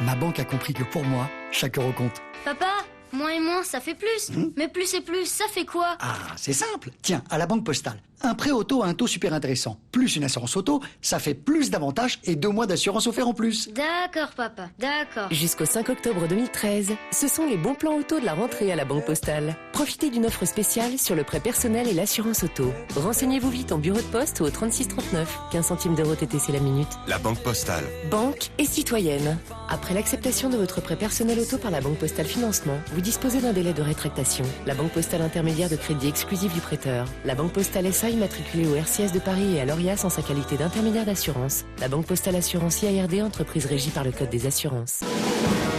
Ma banque a compris que pour moi, chaque euro compte. Papa, moins et moins, ça fait plus. Mais plus et plus, ça fait quoi? Ah, c'est simple. Tiens, à la Banque Postale, un prêt auto à un taux super intéressant, plus une assurance auto, ça fait plus d'avantages et 2 mois d'assurance offerts en plus. D'accord, papa, d'accord. Jusqu'au 5 octobre 2013, ce sont les bons plans auto de la rentrée à la Banque Postale. Profitez d'une offre spéciale sur le prêt personnel et l'assurance auto. Renseignez-vous vite en bureau de poste ou au 3639. 15 centimes d'euros TTC la minute. La Banque Postale. Banque et citoyenne. Après l'acceptation de votre prêt personnel auto par la Banque Postale Financement, vous disposez d'un délai de rétractation. La Banque Postale intermédiaire de crédit exclusif du prêteur. La Banque Postale SA immatriculée au RCS de Paris et à l'ORIAS en sa qualité d'intermédiaire d'assurance. La Banque Postale Assurance IARD, entreprise régie par le Code des assurances.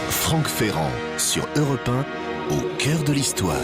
Franck Ferrand sur Europe 1, au cœur de l'histoire.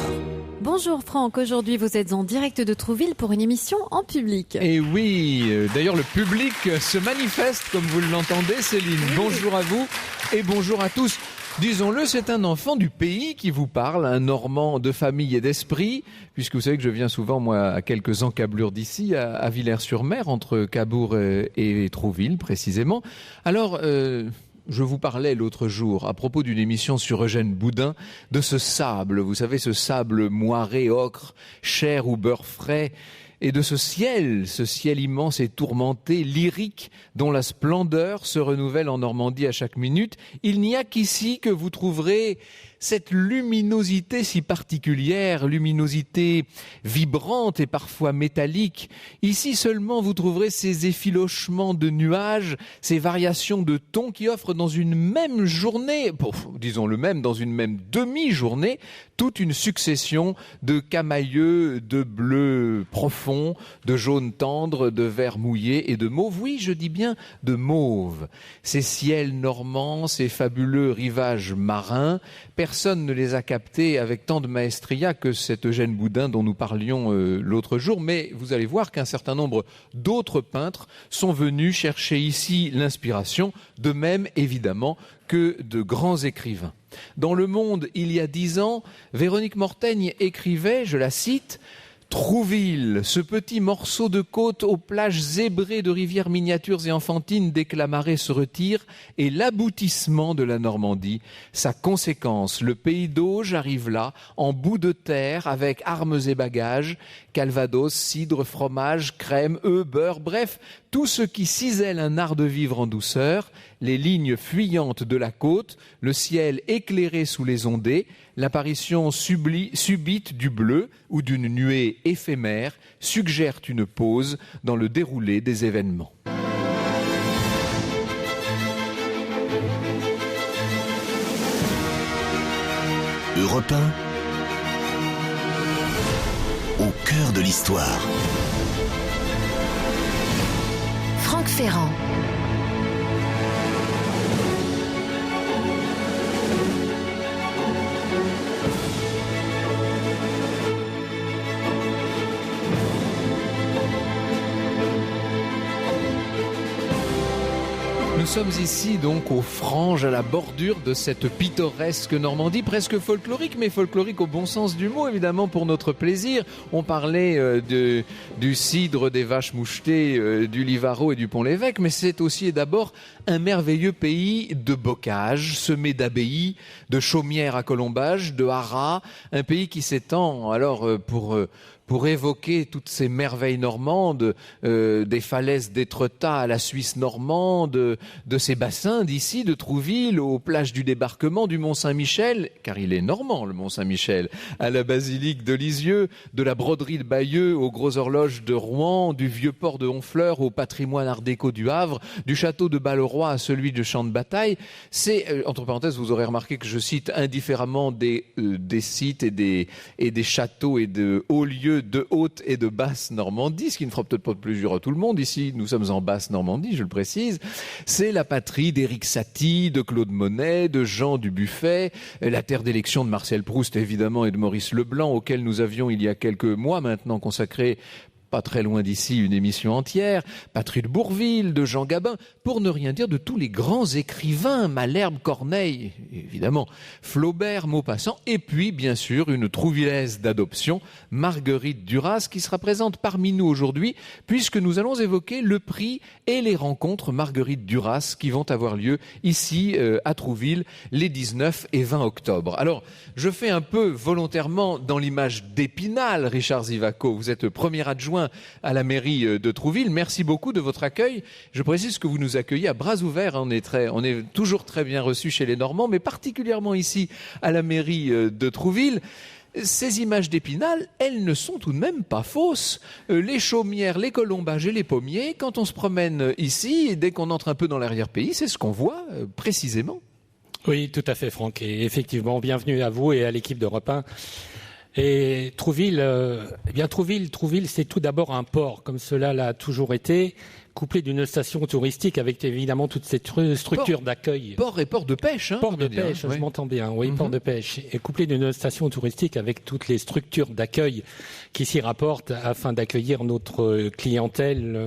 Bonjour Franck, aujourd'hui vous êtes en direct de Trouville pour une émission en public. Et oui, d'ailleurs le public se manifeste comme vous l'entendez Céline. Oui. Bonjour à vous et bonjour à tous. Disons-le, c'est un enfant du pays qui vous parle, un Normand de famille et d'esprit, puisque vous savez que je viens souvent, moi, à quelques encablures d'ici, à Villers-sur-Mer, entre Cabourg et Trouville, précisément. Alors, je vous parlais l'autre jour, à propos d'une émission sur Eugène Boudin, de ce sable, vous savez, ce sable moiré, ocre, chair ou beurre frais, et de ce ciel immense et tourmenté, lyrique, dont la splendeur se renouvelle en Normandie à chaque minute. Il n'y a qu'ici que vous trouverez cette luminosité si particulière, luminosité vibrante et parfois métallique. Ici seulement vous trouverez ces effilochements de nuages, ces variations de tons qui offrent dans une même journée, disons-le même, dans une même demi-journée, toute une succession de camailleux, de bleu profond, de jaune tendre, de vert mouillé et de mauve. Oui, je dis bien de mauve. Ces ciels normands, ces fabuleux rivages marins, personne ne les a captés avec tant de maestria que cet Eugène Boudin dont nous parlions l'autre jour, mais vous allez voir qu'un certain nombre d'autres peintres sont venus chercher ici l'inspiration, de même évidemment que de grands écrivains. Dans Le Monde, il y a 10 ans, Véronique Mortaigne écrivait, je la cite, « Trouville, ce petit morceau de côte aux plages zébrées de rivières miniatures et enfantines dès que la marée se retire, est l'aboutissement de la Normandie. Sa conséquence, le pays d'Auge arrive là, en bout de terre, avec armes et bagages, calvados, cidre, fromage, crème, œufs, beurre, bref, tout ce qui cisèle un art de vivre en douceur, les lignes fuyantes de la côte, le ciel éclairé sous les ondées, l'apparition subite du bleu ou d'une nuée éphémère suggèrent une pause dans le déroulé des événements. » Europe 1, au cœur de l'histoire. Franck Ferrand. Nous sommes ici donc aux Franges, à la bordure de cette pittoresque Normandie, presque folklorique, mais folklorique au bon sens du mot, évidemment, pour notre plaisir. On parlait du cidre, des vaches mouchetées, du Livaro et du Pont-l'Évêque, mais c'est aussi et d'abord un merveilleux pays de bocage, semé d'abbayes, de chaumières à colombages, de haras, un pays qui s'étend alors pour évoquer toutes ces merveilles normandes, des falaises d'Étretat à la Suisse normande, de ces bassins d'ici, de Trouville, aux plages du débarquement du Mont-Saint-Michel, car il est normand le Mont-Saint-Michel, à la basilique de Lisieux, de la broderie de Bayeux aux grosses horloges de Rouen, du vieux port de Honfleur au patrimoine art déco du Havre, du château de Balleroy à celui de Champ de Bataille. C'est, entre parenthèses, vous aurez remarqué que je cite indifféremment des sites et des châteaux et de hauts lieux de haute et de basse Normandie, ce qui ne fera peut-être pas de plaisir à tout le monde. Ici, nous sommes en basse Normandie, je le précise. C'est la patrie d'Éric Satie, de Claude Monet, de Jean Dubuffet, la terre d'élection de Marcel Proust, évidemment, et de Maurice Leblanc, auquel nous avions, il y a quelques mois maintenant, consacré pas très loin d'ici, une émission entière, Patrie de Bourville, de Jean Gabin, pour ne rien dire de tous les grands écrivains, Malherbe, Corneille, évidemment Flaubert, Maupassant, et puis bien sûr une Trouvillaise d'adoption, Marguerite Duras, qui sera présente parmi nous aujourd'hui, puisque nous allons évoquer le prix et les rencontres Marguerite Duras qui vont avoir lieu ici à Trouville les 19 et 20 octobre. Alors, je fais un peu volontairement dans l'image d'Épinal, Richard Zivaco. Vous êtes premier adjoint à la mairie de Trouville. Merci beaucoup de votre accueil. Je précise que vous nous accueillez à bras ouverts. On est toujours très bien reçus chez les Normands, mais particulièrement ici à la mairie de Trouville. Ces images d'Épinal, elles ne sont tout de même pas fausses. Les chaumières, les colombages et les pommiers, quand on se promène ici, et dès qu'on entre un peu dans l'arrière-pays, c'est ce qu'on voit précisément. Oui, tout à fait, Franck. Et effectivement, bienvenue à vous et à l'équipe d'Europe 1. Et Trouville, Trouville, c'est tout d'abord un port, comme cela l'a toujours été, couplé d'une station touristique avec évidemment toute cette structure d'accueil. Port et port de pêche. Port de pêche, je m'entends bien, oui, port de pêche. Et couplé d'une station touristique avec toutes les structures d'accueil qui s'y rapportent afin d'accueillir notre clientèle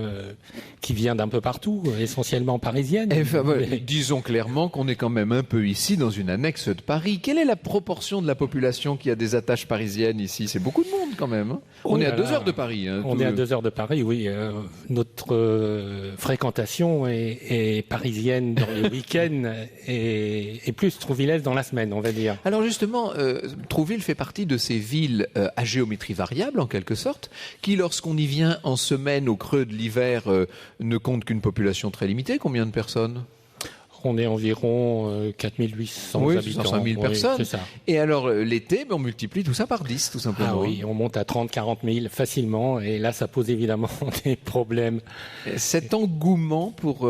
qui vient d'un peu partout, essentiellement parisienne. Disons clairement qu'on est quand même un peu ici dans une annexe de Paris. Quelle est la proportion de la population qui a des attaches parisiennes ici? C'est beaucoup de monde quand même. Hein. On est à 2 heures de Paris. On est à 2 heures de Paris, oui. Notre fréquentation est parisienne dans les week-ends et plus trouvillaise dans la semaine, on va dire. Alors justement, Trouville fait partie de ces villes à géométrie variable, en quelque sorte, qui, lorsqu'on y vient en semaine au creux de l'hiver, ne compte qu'une population très limitée. Combien de personnes ? On est environ 4800 habitants. 500 000 personnes. C'est ça. Et alors, l'été, on multiplie tout ça par 10, tout simplement. Ah oui, on monte à 30-40 000 facilement. Et là, ça pose évidemment des problèmes. Cet engouement pour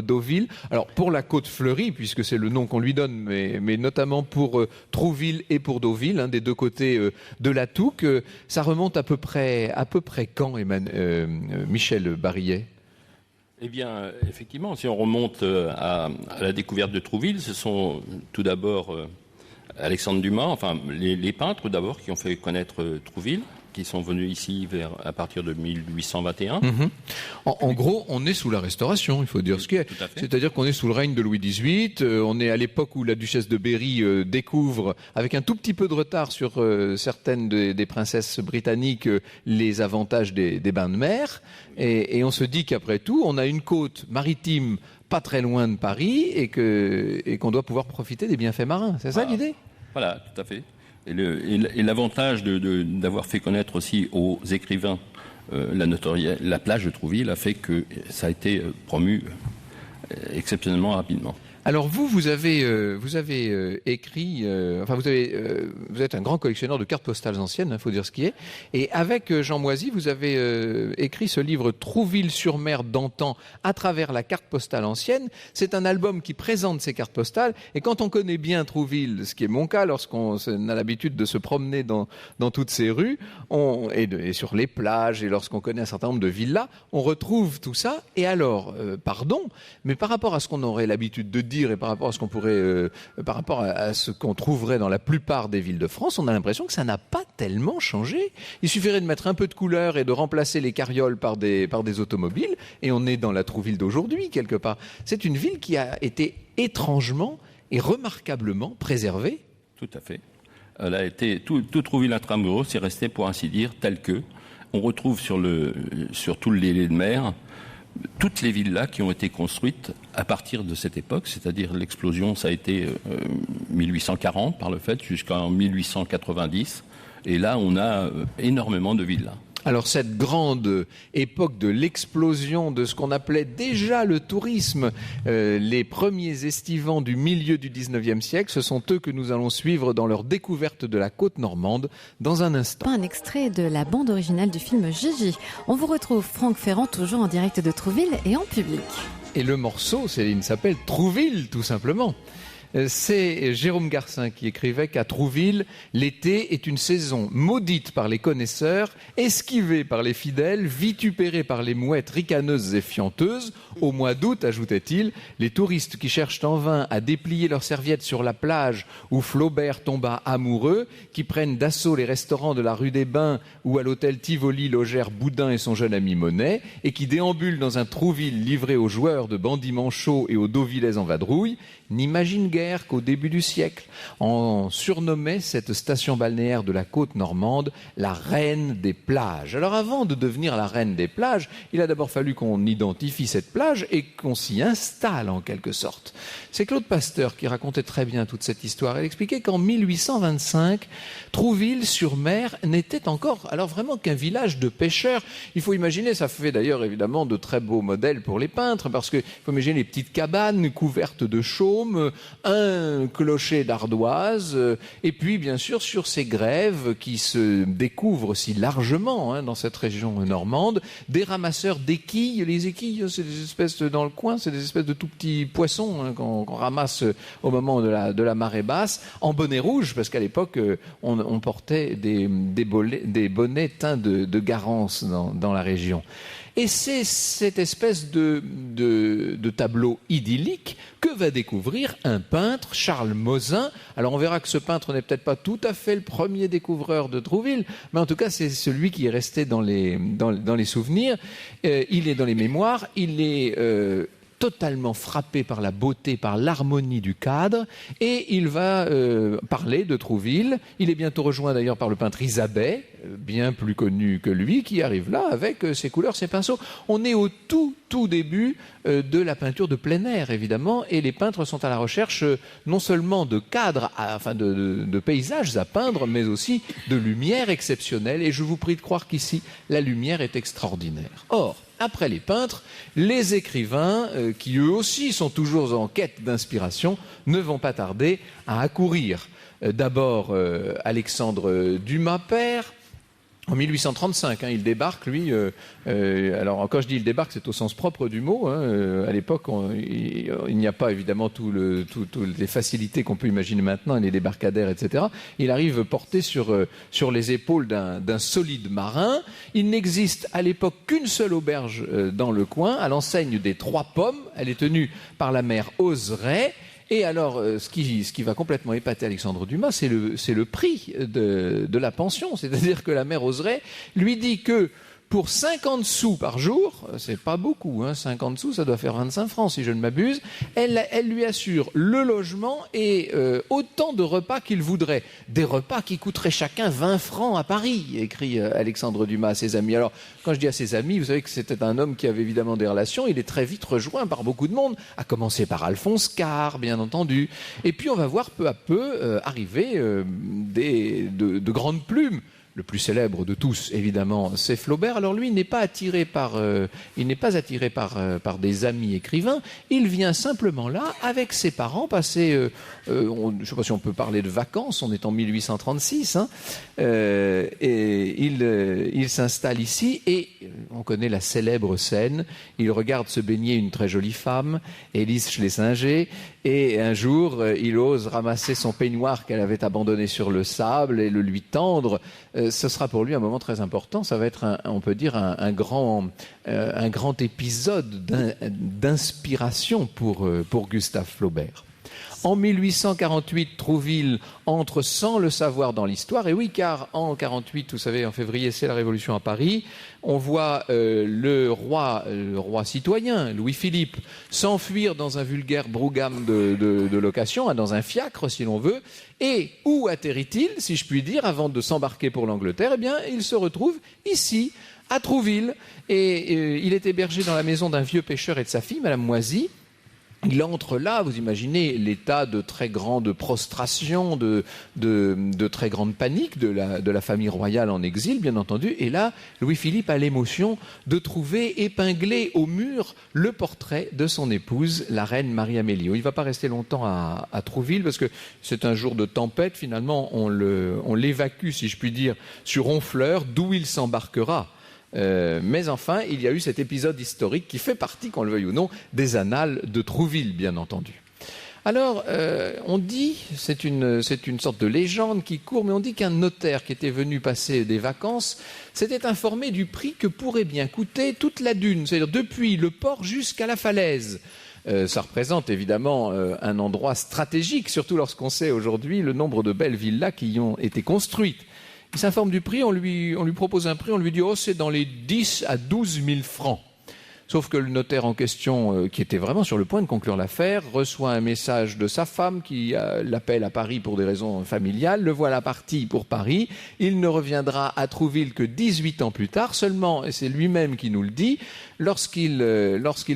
Deauville, alors pour la Côte Fleurie, puisque c'est le nom qu'on lui donne, mais notamment pour Trouville et pour Deauville, des deux côtés de la Touques, ça remonte à peu près quand, Michel Barillet ? Eh bien, effectivement, si on remonte à la découverte de Trouville, ce sont tout d'abord Alexandre Dumas, enfin les peintres d'abord qui ont fait connaître Trouville, qui sont venus ici à partir de 1821. En gros, on est sous la Restauration, il faut dire ce qui est. C'est-à-dire qu'on est sous le règne de Louis XVIII, on est à l'époque où la duchesse de Berry découvre, avec un tout petit peu de retard sur certaines des princesses britanniques, les avantages des bains de mer. Et on se dit qu'après tout, on a une côte maritime pas très loin de Paris et qu'on doit pouvoir profiter des bienfaits marins. C'est ça l'idée ? Voilà, tout à fait. Et l'avantage d'avoir fait connaître aussi aux écrivains la plage de Trouville a fait que ça a été promu exceptionnellement rapidement. Alors vous avez écrit, vous êtes un grand collectionneur de cartes postales anciennes, il faut dire ce qui est. Et avec Jean Moisy, vous avez écrit ce livre Trouville-sur-Mer d'antan à travers la carte postale ancienne. C'est un album qui présente ces cartes postales. Et quand on connaît bien Trouville, ce qui est mon cas, lorsqu'on a l'habitude de se promener dans toutes ces rues, et sur les plages, et lorsqu'on connaît un certain nombre de villas, on retrouve tout ça. Et alors, mais par rapport à ce qu'on aurait l'habitude de dire et par rapport à ce qu'on pourrait, par rapport à ce qu'on trouverait dans la plupart des villes de France, on a l'impression que ça n'a pas tellement changé. Il suffirait de mettre un peu de couleur et de remplacer les carrioles par des automobiles et on est dans la Trouville d'aujourd'hui quelque part. C'est une ville qui a été étrangement et remarquablement préservée. Tout à fait. Elle a été tout Trouville intramuros, c'est resté pour ainsi dire tel que. On retrouve sur tout le lait de mer toutes les villas qui ont été construites à partir de cette époque, c'est-à-dire l'explosion, ça a été 1840 par le fait, jusqu'en 1890. Et là, on a énormément de villas. Alors cette grande époque de l'explosion de ce qu'on appelait déjà le tourisme, les premiers estivants du milieu du 19e siècle, ce sont eux que nous allons suivre dans leur découverte de la côte normande dans un instant. Un extrait de la bande originale du film Gigi. On vous retrouve Franck Ferrand toujours en direct de Trouville et en public. Et le morceau, Céline, s'appelle Trouville tout simplement. C'est Jérôme Garcin qui écrivait qu'à Trouville, l'été est une saison maudite par les connaisseurs, esquivée par les fidèles, vitupérée par les mouettes ricaneuses et fianteuses. Au mois d'août, ajoutait-il, les touristes qui cherchent en vain à déplier leurs serviettes sur la plage où Flaubert tomba amoureux, qui prennent d'assaut les restaurants de la rue des Bains où à l'hôtel Tivoli logèrent Boudin et son jeune ami Monet, et qui déambulent dans un Trouville livré aux joueurs de bandits manchots et aux Deauvillais en vadrouille, n'imagine guère qu'au début du siècle, on surnommait cette station balnéaire de la côte normande la reine des plages. Alors avant de devenir la reine des plages, il a d'abord fallu qu'on identifie cette plage et qu'on s'y installe en quelque sorte. C'est Claude Pasteur qui racontait très bien toute cette histoire. Il expliquait qu'en 1825, Trouville-sur-Mer n'était encore, alors vraiment qu'un village de pêcheurs. Il faut imaginer, ça fait d'ailleurs évidemment de très beaux modèles pour les peintres, parce qu'il faut imaginer les petites cabanes couvertes de chaume, un clocher d'ardoise, et puis bien sûr sur ces grèves qui se découvrent si largement dans cette région normande, des ramasseurs d'équilles. Les équilles, c'est des espèces dans le coin, c'est des espèces de tout petits poissons qu'on ramasse au moment de la marée basse, en bonnet rouge, parce qu'à l'époque on portait des bonnets teints de garance dans la région. Et c'est cette espèce de tableau idyllique que va découvrir un peintre, Charles Mozin. Alors on verra que ce peintre n'est peut-être pas tout à fait le premier découvreur de Trouville, mais en tout cas c'est celui qui est resté dans les souvenirs. Il est dans les mémoires, il est totalement frappé par la beauté, par l'harmonie du cadre, et il va parler de Trouville. Il est bientôt rejoint d'ailleurs par le peintre Isabey, bien plus connu que lui, qui arrive là avec ses couleurs, ses pinceaux. On est au tout début de la peinture de plein air, évidemment, et les peintres sont à la recherche non seulement de cadres, de paysages à peindre, mais aussi de lumière exceptionnelle, et je vous prie de croire qu'ici, la lumière est extraordinaire. Or, après les peintres, les écrivains, qui eux aussi sont toujours en quête d'inspiration, ne vont pas tarder à accourir. D'abord, Alexandre Dumas père. En 1835, il débarque, lui. Alors, quand je dis il débarque, c'est au sens propre du mot. À l'époque, il n'y a pas évidemment toutes les facilités qu'on peut imaginer maintenant, les débarcadères, etc. Il arrive porté sur les épaules d'un solide marin. Il n'existe à l'époque qu'une seule auberge dans le coin, à l'enseigne des Trois Pommes. Elle est tenue par la mère Oseret. Et alors, ce qui va complètement épater Alexandre Dumas, c'est le prix de la pension. C'est-à-dire que la mère Oseret lui dit que pour 50 sous par jour, c'est pas beaucoup, 50 sous, ça doit faire 25 francs si je ne m'abuse, elle lui assure le logement et autant de repas qu'il voudrait. Des repas qui coûteraient chacun 20 francs à Paris, écrit Alexandre Dumas à ses amis. Alors, quand je dis à ses amis, vous savez que c'était un homme qui avait évidemment des relations, il est très vite rejoint par beaucoup de monde, à commencer par Alphonse Karr, bien entendu. Et puis on va voir peu à peu arriver de grandes plumes. Le plus célèbre de tous, évidemment, c'est Flaubert. Alors lui, il n'est pas attiré par des amis écrivains. Il vient simplement là, avec ses parents, passer, je ne sais pas si on peut parler de vacances, on est en 1836, et il s'installe ici, et on connaît la célèbre scène. Il regarde se baigner une très jolie femme, Élise Schlesinger, et un jour, il ose ramasser son peignoir qu'elle avait abandonné sur le sable et le lui tendre. Ce sera pour lui un moment très important. Ça va être, on peut dire, un grand épisode d'inspiration pour Gustave Flaubert. En 1848, Trouville entre sans le savoir dans l'histoire. Et oui, car en 1948, vous savez, en février, c'est la Révolution à Paris. On voit le roi citoyen, Louis-Philippe, s'enfuir dans un vulgaire brougham de location, dans un fiacre, si l'on veut. Et où atterrit-il, si je puis dire, avant de s'embarquer pour l'Angleterre? Eh bien, il se retrouve ici, à Trouville. Et il est hébergé dans la maison d'un vieux pêcheur et de sa fille, Madame Moisy. Il entre là, vous imaginez l'état de très grande prostration, de très grande panique de la famille royale en exil, bien entendu. Et là, Louis-Philippe a l'émotion de trouver épinglé au mur le portrait de son épouse, la reine Marie-Amélie. Il ne va pas rester longtemps à Trouville parce que c'est un jour de tempête. Finalement, on l'évacue, si je puis dire, sur Honfleur, d'où il s'embarquera. Mais enfin, il y a eu cet épisode historique qui fait partie, qu'on le veuille ou non, des annales de Trouville, bien entendu. Alors, on dit, c'est une sorte de légende qui court, mais on dit qu'un notaire qui était venu passer des vacances s'était informé du prix que pourrait bien coûter toute la dune, c'est-à-dire depuis le port jusqu'à la falaise. Ça représente évidemment un endroit stratégique, surtout lorsqu'on sait aujourd'hui le nombre de belles villas qui y ont été construites. Il s'informe du prix, on lui propose un prix, on lui dit « Oh, c'est dans les 10 à 12 000 francs ». Sauf que le notaire en question, qui était vraiment sur le point de conclure l'affaire, reçoit un message de sa femme qui l'appelle à Paris pour des raisons familiales. Le voilà parti pour Paris. Il ne reviendra à Trouville que 18 ans plus tard. Seulement, et c'est lui-même qui nous le dit, lorsqu'il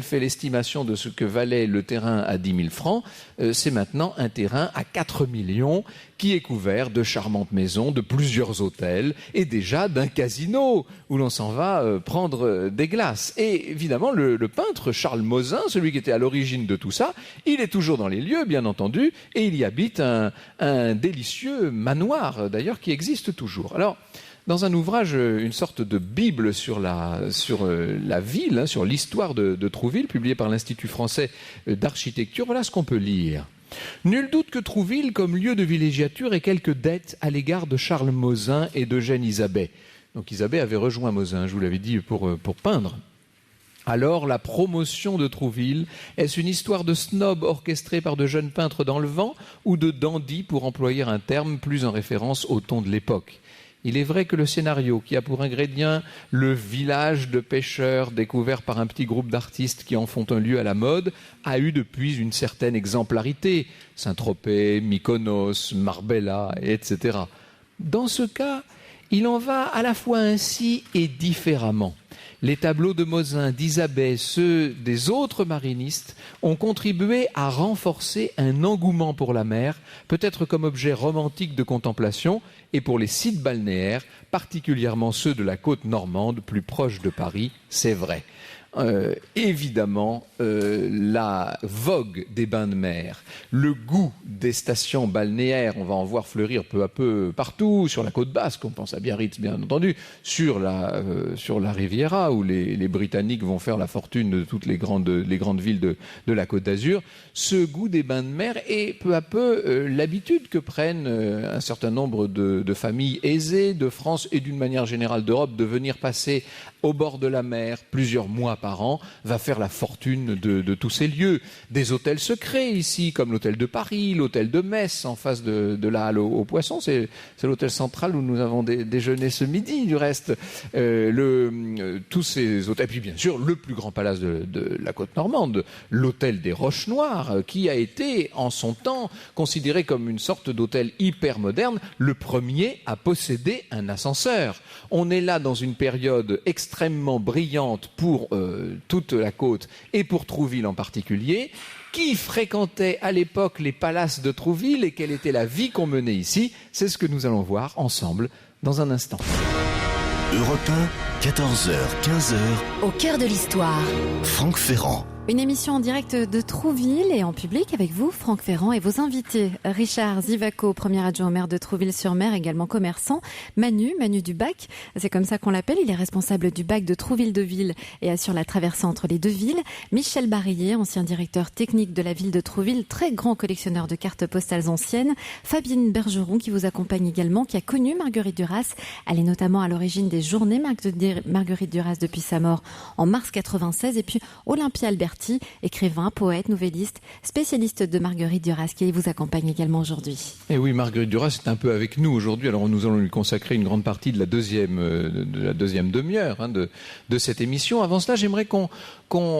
fait l'estimation de ce que valait le terrain à 10 000 francs, c'est maintenant un terrain à 4 millions qui est couvert de charmantes maisons, de plusieurs hôtels et déjà d'un casino où l'on s'en va prendre des glaces. Et évidemment, le peintre Charles Mozin, celui qui était à l'origine de tout ça, il est toujours dans les lieux, bien entendu, et il y habite un délicieux manoir, d'ailleurs, qui existe toujours. Alors, dans un ouvrage, une sorte de bible sur la ville, sur l'histoire de Trouville, publié par l'Institut français d'architecture, voilà ce qu'on peut lire. Nul doute que Trouville, comme lieu de villégiature, ait quelques dettes à l'égard de Charles Mozin et d'Eugène Isabey. Donc Isabey avait rejoint Mozin, je vous l'avais dit, pour peindre. Alors, la promotion de Trouville, est-ce une histoire de snob orchestrée par de jeunes peintres dans le vent ou de dandy, pour employer un terme plus en référence au ton de l'époque ? Il est vrai que le scénario, qui a pour ingrédient le village de pêcheurs découvert par un petit groupe d'artistes qui en font un lieu à la mode, a eu depuis une certaine exemplarité. Saint-Tropez, Mykonos, Marbella, etc. Dans ce cas, il en va à la fois ainsi et différemment. Les tableaux de Mozin, d'Isabey, ceux des autres marinistes ont contribué à renforcer un engouement pour la mer, peut-être comme objet romantique de contemplation, et pour les sites balnéaires, particulièrement ceux de la côte normande, plus proche de Paris, c'est vrai. Évidemment, la vogue des bains de mer, le goût des stations balnéaires, on va en voir fleurir peu à peu partout, sur la côte basque, on pense à Biarritz bien entendu, sur la Riviera, où les Britanniques vont faire la fortune de toutes les grandes villes de la Côte d'Azur. Ce goût des bains de mer est peu à peu l'habitude que prennent un certain nombre de familles aisées de France et d'une manière générale d'Europe de venir passer au bord de la mer plusieurs mois par an, va faire la fortune de tous ces lieux. Des hôtels secrets ici, comme l'hôtel de Paris, l'hôtel de Metz, en face de la halle aux poissons. C'est l'hôtel central où nous avons déjeuné ce midi, du reste. Tous ces hôtels. Et puis bien sûr, le plus grand palace de la côte normande, l'hôtel des Roches Noires, qui a été, en son temps, considéré comme une sorte d'hôtel hyper moderne, le premier à posséder un ascenseur. On est là dans une période extrêmement brillante pour toute la côte et pour Trouville en particulier. Qui fréquentait à l'époque les palaces de Trouville et quelle était la vie qu'on menait ici? C'est ce que nous allons voir ensemble dans un instant. Europe 1, 14h, 15h. Au cœur de l'histoire. Franck Ferrand. Une émission en direct de Trouville et en public avec vous, Franck Ferrand, et vos invités. Richard Zivaco, premier adjoint au maire de Trouville-sur-Mer, également commerçant. Manu du BAC, c'est comme ça qu'on l'appelle. Il est responsable du BAC de Trouville-de-Ville et assure la traversée entre les deux villes. Michel Barillet, ancien directeur technique de la ville de Trouville, très grand collectionneur de cartes postales anciennes. Fabienne Bergeron, qui vous accompagne également, qui a connu Marguerite Duras. Elle est notamment à l'origine des journées Marguerite Duras depuis sa mort en mars 96. Et puis Olympia Alberti, écrivain, poète, nouvelliste, spécialiste de Marguerite Duras, qui vous accompagne également aujourd'hui. Et oui, Marguerite Duras est un peu avec nous aujourd'hui. Alors nous allons lui consacrer une grande partie de la deuxième demi-heure de cette émission. Avant cela, j'aimerais qu'on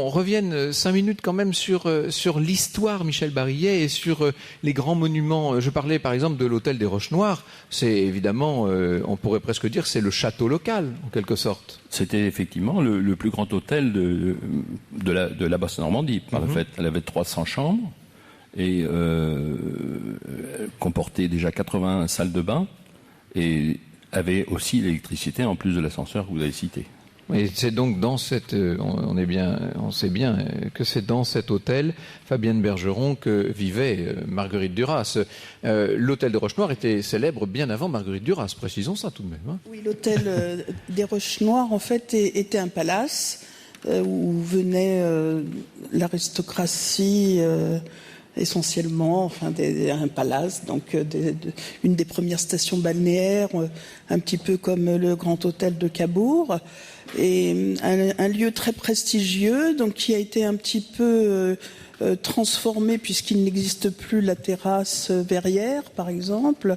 revienne 5 minutes quand même sur l'histoire, Michel Barillet, et sur les grands monuments. Je parlais par exemple de l'hôtel des Roches Noires. C'est évidemment, on pourrait presque dire, c'est le château local, en quelque sorte. C'était effectivement le plus grand hôtel de la Basse-Normandie. Par le fait, elle avait 300 chambres et comportait déjà 80 salles de bain et avait aussi l'électricité en plus de l'ascenseur que vous avez cité. Et c'est donc dans on sait bien que c'est dans cet hôtel, Fabienne Bergeron, que vivait Marguerite Duras. L'hôtel des Roches Noires était célèbre bien avant Marguerite Duras, précisons ça tout de même. Hein. Oui, l'hôtel des Roches Noires, en fait, était un palace où venait l'aristocratie essentiellement, un palace, donc une des premières stations balnéaires, un petit peu comme le Grand Hôtel de Cabourg, et un lieu très prestigieux, donc qui a été un petit peu transformé puisqu'il n'existe plus la terrasse verrière, par exemple.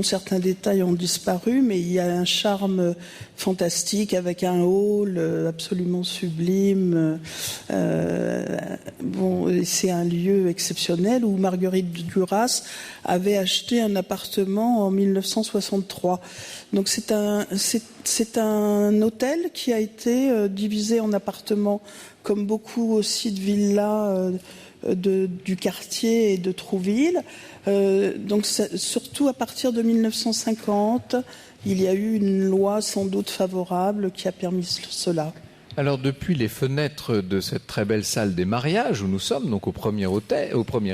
Certains détails ont disparu, mais il y a un charme fantastique avec un hall absolument sublime. C'est un lieu exceptionnel où Marguerite Duras avait acheté un appartement en 1963. Donc c'est un hôtel qui a été divisé en appartements, comme beaucoup aussi de villas du quartier et de Trouville. Surtout à partir de 1950, il y a eu une loi sans doute favorable qui a permis cela. Alors depuis les fenêtres de cette très belle salle des mariages où nous sommes, donc au premier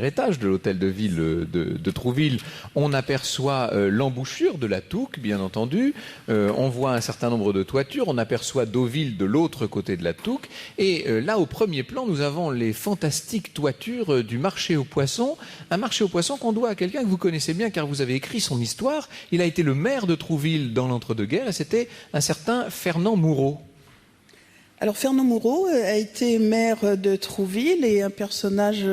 étage de l'hôtel de ville de Trouville, on aperçoit l'embouchure de la Touques, bien entendu. On voit un certain nombre de toitures. On aperçoit Deauville de l'autre côté de la Touques. Et là, au premier plan, nous avons les fantastiques toitures du marché aux poissons. Un marché aux poissons qu'on doit à quelqu'un que vous connaissez bien car vous avez écrit son histoire. Il a été le maire de Trouville dans l'entre-deux-guerres et c'était un certain Fernand Moureau. Alors Fernand Moureau a été maire de Trouville et un personnage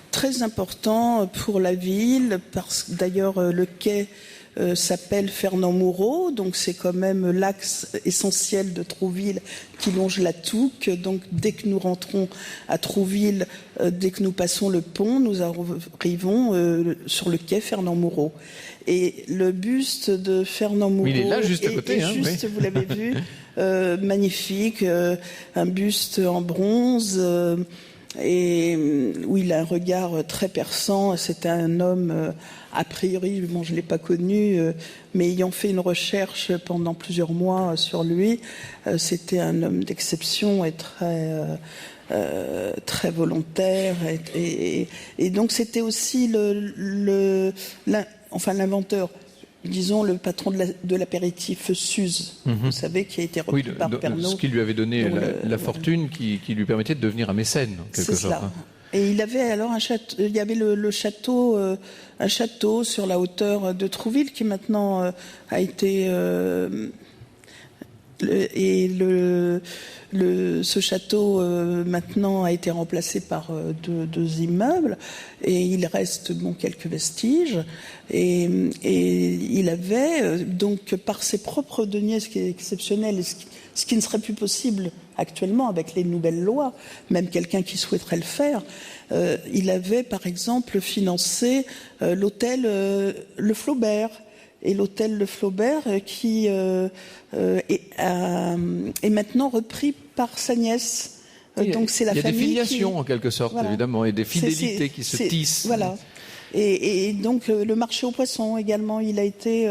très important pour la ville, parce que d'ailleurs le quai s'appelle Fernand Moureau, donc c'est quand même l'axe essentiel de Trouville qui longe la Touques. Donc dès que nous rentrons à Trouville, dès que nous passons le pont, nous arrivons sur le quai Fernand Moureau. Et le buste de Fernand Moureau il est là, juste à côté, oui. Vous l'avez vu, magnifique, un buste en bronze, et où il a un regard très perçant. C'était un homme, a priori, je ne l'ai pas connu, mais ayant fait une recherche pendant plusieurs mois sur lui, c'était un homme d'exception et très volontaire. Et donc c'était aussi l'inventeur, disons le patron de l'apéritif Suze, vous savez, qui a été repris par Pernod. Ce qui lui avait donné la fortune qui lui permettait de devenir un mécène, en quelque sorte. Cela. Et il avait alors un château, il y avait le château, un château sur la hauteur de Trouville qui maintenant a été ce château maintenant a été remplacé par deux immeubles et il reste quelques vestiges et il avait donc par ses propres deniers, ce qui est exceptionnel et ce qui ne serait plus possible actuellement avec les nouvelles lois, même quelqu'un qui souhaiterait le faire, il avait par exemple financé l'hôtel Le Flaubert. Et l'hôtel Le Flaubert qui est maintenant repris par sa nièce. Donc c'est la famille. Il y a des filiations en quelque sorte, évidemment, et des fidélités qui se tissent. Voilà. Et donc le marché aux poissons également, il a été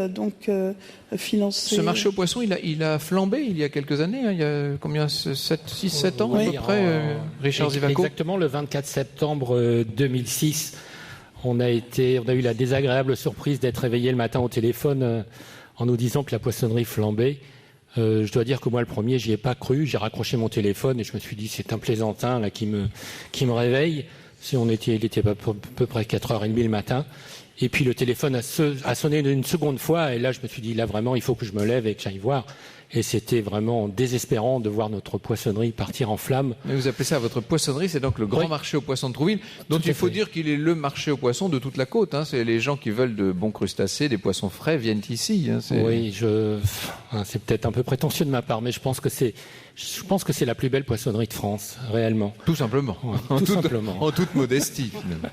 financé. Ce marché aux poissons, il a flambé il y a quelques années. Il y a combien, 6-7 ans à peu près, Richard Zivaco. Exactement, le 24 septembre 2006. On a eu la désagréable surprise d'être réveillé le matin au téléphone en nous disant que la poissonnerie flambait. Je dois dire que moi, le premier, j'y ai pas cru. J'ai raccroché mon téléphone et je me suis dit, c'est un plaisantin là qui me réveille. Il était à peu près 4h30 le matin. Et puis le téléphone a sonné une seconde fois et là, je me suis dit, là vraiment, il faut que je me lève et que j'aille voir. Et c'était vraiment désespérant de voir notre poissonnerie partir en flammes. Mais vous appelez ça votre poissonnerie, c'est donc le grand marché aux poissons de Trouville, dont il faut dire qu'il est le marché aux poissons de toute la côte. C'est les gens qui veulent de bons crustacés, des poissons frais viennent ici. Oui, c'est peut-être un peu prétentieux de ma part, mais je pense que c'est la plus belle poissonnerie de France, réellement. Tout simplement. Ouais, simplement. En toute modestie, finalement.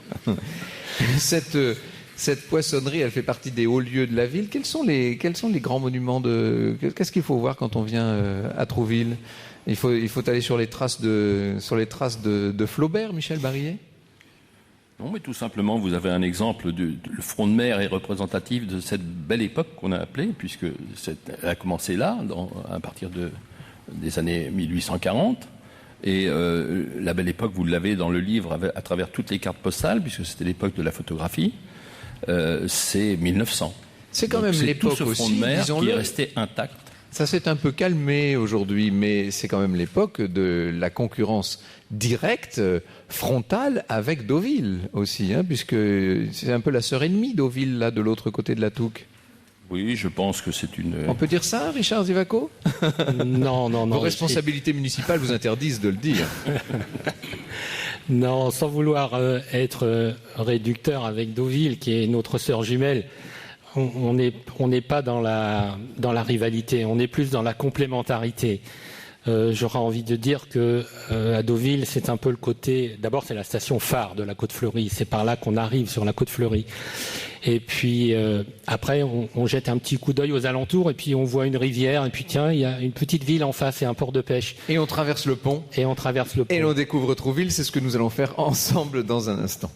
Cette poissonnerie, elle fait partie des hauts lieux de la ville. Quels sont les grands monuments qu'est-ce qu'il faut voir quand on vient à Trouville ? Il faut aller sur les traces de Flaubert, Michel Barillet ? Non, mais tout simplement, vous avez un exemple le front de mer est représentatif de cette belle époque qu'on a appelée, puisque elle a commencé là, à partir des années 1840. Et la belle époque, vous l'avez dans le livre à travers toutes les cartes postales, puisque c'était l'époque de la photographie. C'est 1900. C'est quand même l'époque tout ce front de mer qui est resté intact. Ça s'est un peu calmé aujourd'hui, mais c'est quand même l'époque de la concurrence directe, frontale avec Deauville aussi, hein, puisque c'est un peu la sœur ennemie Deauville, là, de l'autre côté de la Touques. Oui, je pense que c'est une... On peut dire ça, Richard Zivaco? Non. Vos responsabilités municipales vous interdisent de le dire. Non, sans vouloir être réducteur avec Deauville, qui est notre sœur jumelle, on n'est pas dans la rivalité, on est plus dans la complémentarité. J'aurais envie de dire que à Deauville, c'est un peu le côté... D'abord, c'est la station phare de la Côte-Fleurie. C'est par là qu'on arrive sur la Côte-Fleurie. Et puis, après, on jette un petit coup d'œil aux alentours et puis on voit une rivière. Et puis, tiens, il y a une petite ville en face et un port de pêche. Et on traverse le pont. Et on découvre Trouville. C'est ce que nous allons faire ensemble dans un instant.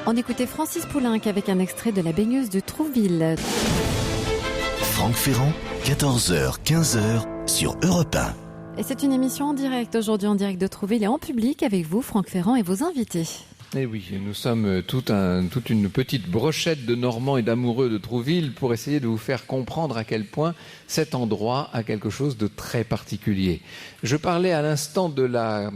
On écoutait Francis Poulenc avec un extrait de La baigneuse de Trouville. Franck Ferrand, 14h, 15h sur Europe 1. Et c'est une émission en direct, aujourd'hui en direct de Trouville et en public avec vous, Franck Ferrand et vos invités. Eh oui, nous sommes toute une petite brochette de Normands et d'amoureux de Trouville pour essayer de vous faire comprendre à quel point cet endroit a quelque chose de très particulier. Je parlais à l'instant de la